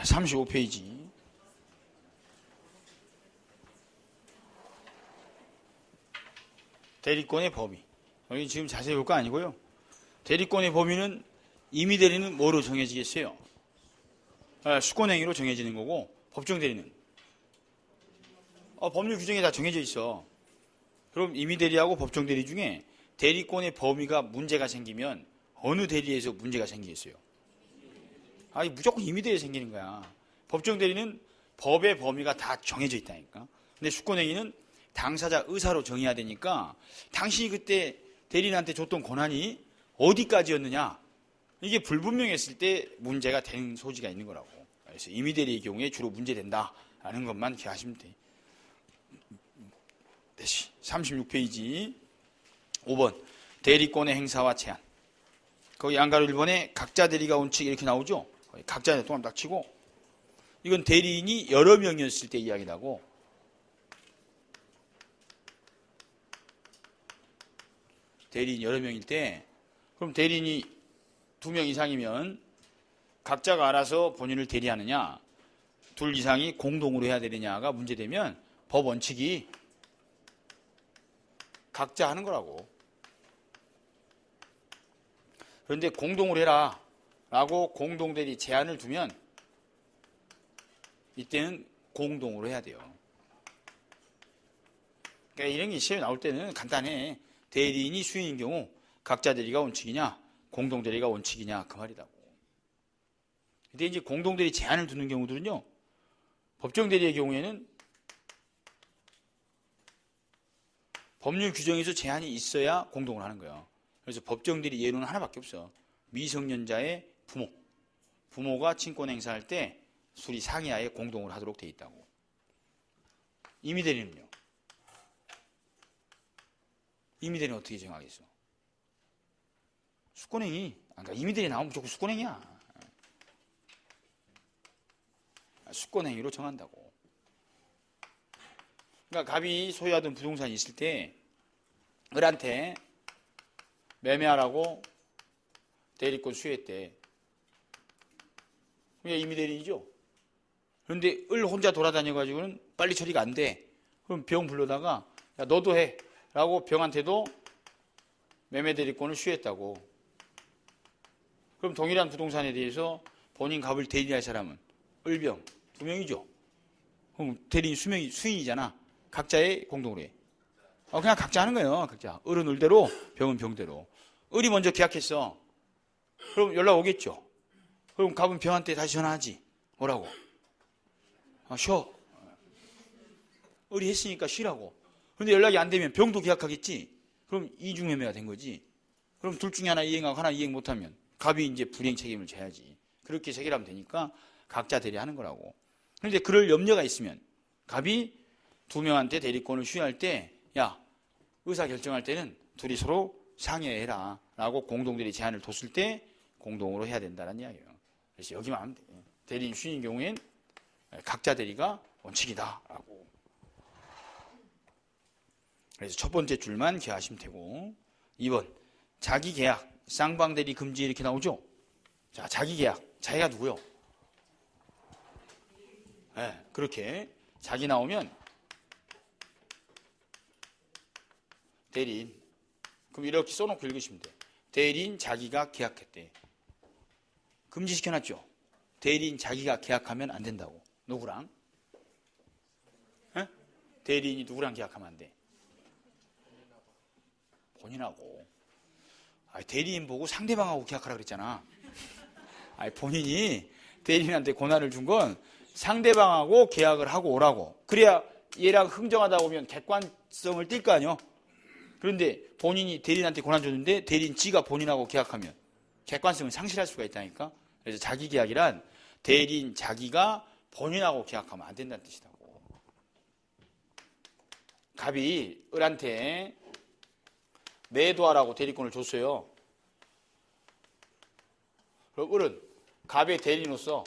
35페이지. 대리권의 범위. 여기 지금 자세히 볼 거 아니고요. 대리권의 범위는 임의 대리는 뭐로 정해지겠어요? 수권행위로 정해지는 거고, 법정 대리는 법률 규정에 다 정해져 있어. 그럼 임의 대리하고 법정 대리 중에 대리권의 범위가 문제가 생기면 어느 대리에서 문제가 생기겠어요? 무조건 임의 대리에 생기는 거야. 법정 대리는 법의 범위가 다 정해져 있다니까. 근데 수권행위는 당사자 의사로 정해야 되니까 당신이 그때 대리인한테 줬던 권한이 어디까지였느냐, 이게 불분명했을 때 문제가 되는 소지가 있는 거라고. 그래서 임의 대리의 경우에 주로 문제된다라는 것만 기억하시면 돼. 36페이지 5번 대리권의 행사와 제한. 거기 양가로 1번에 각자 대리가 원칙 이렇게 나오죠. 각자 대리 동안 딱 치고, 이건 대리인이 여러 명이었을 때 이야기라고. 대리인 여러 명일 때, 그럼 대리인이 2명 이상이면 각자가 알아서 본인을 대리하느냐, 둘 이상이 공동으로 해야 되느냐가 문제되면 법 원칙이 각자 하는 거라고. 그런데 공동으로 해라 라고 공동대리 제한을 두면 이때는 공동으로 해야 돼요. 그러니까 이런 게 시험에 나올 때는 간단해. 대리인이 수인인 경우 각자 대리가 원칙이냐 공동대리가 원칙이냐 그 말이라고. 근데 이제 공동대리 제한을 두는 경우들은요, 법정대리의 경우에는 법률 규정에서 제한이 있어야 공동을 하는 거예요. 그래서 법정대리 예로는 하나밖에 없어. 미성년자의 부모가 친권 행사할 때 둘이 상의하에 공동을 하도록 돼 있다고. 임의 대리는요? 임의 대리는 어떻게 정하겠어? 수권행위. 그러니까 임의 대리 나오면 무조건 수권행위야. 수권행위로 정한다고. 그러니까 갑이 소유하던 부동산이 있을 때 을한테 매매하라고 대리권 수여했대. 그게 임의 대리인이죠. 그런데 을 혼자 돌아다녀가지고는 빨리 처리가 안 돼. 그럼 병 불러다가 야 너도 해 라고 병한테도 매매 대리권을 수여했다고. 그럼 동일한 부동산에 대해서 본인 갑을 대리할 사람은 을병 2명이죠. 그럼 대리인 수인이잖아. 각자의 공동으로 해. 그냥 각자 하는 거예요. 각자. 을은 을대로 병은 병대로. 을이 먼저 계약했어. 그럼 연락 오겠죠. 그럼 갑은 병한테 다시 전화하지. 뭐라고? 쉬어. 을이 했으니까 쉬라고. 그런데 연락이 안 되면 병도 계약하겠지. 그럼 이중매매가 된 거지. 그럼 둘 중에 하나 이행하고 하나 이행 못하면 갑이 이제 불이행 책임을 져야지. 그렇게 해결하면 되니까 각자 대리하는 거라고. 그런데 그럴 염려가 있으면 갑이 2명한테 대리권을 수여할 때 야, 의사결정할 때는 둘이 서로 상의해라 라고 공동대리 제한을 뒀을 때 공동으로 해야 된다는 이야기예요. 그래서 여기만 하면 돼. 대리인 수인인 경우엔 각자 대리가 원칙이다 라고. 그래서 첫 번째 줄만 기억하시면 되고, 2번 자기계약, 쌍방대리 금지 이렇게 나오죠. 자, 자기계약, 자기가 누구요? 네, 그렇게 자기 나오면 대리인. 그럼 이렇게 써놓고 읽으시면 돼. 대리인 자기가 계약했대. 금지시켜놨죠. 대리인 자기가 계약하면 안 된다고. 누구랑? 에? 대리인이 누구랑 계약하면 안 돼? 본인하고. 대리인 보고 상대방하고 계약하라 그랬잖아. 본인이 대리인한테 권한을 준 건 상대방하고 계약을 하고 오라고. 그래야 얘랑 흥정하다 보면 객관성을 띌 거 아니요. 그런데 본인이 대리인한테 권한 줬는데 대리인 지가 본인하고 계약하면 객관성을 상실할 수가 있다니까. 그래서 자기 계약이란 대리인 자기가 본인하고 계약하면 안 된다는 뜻이라고. 갑이 을한테 매도하라고 대리권을 줬어요. 그럼 을은 갑의 대리인으로서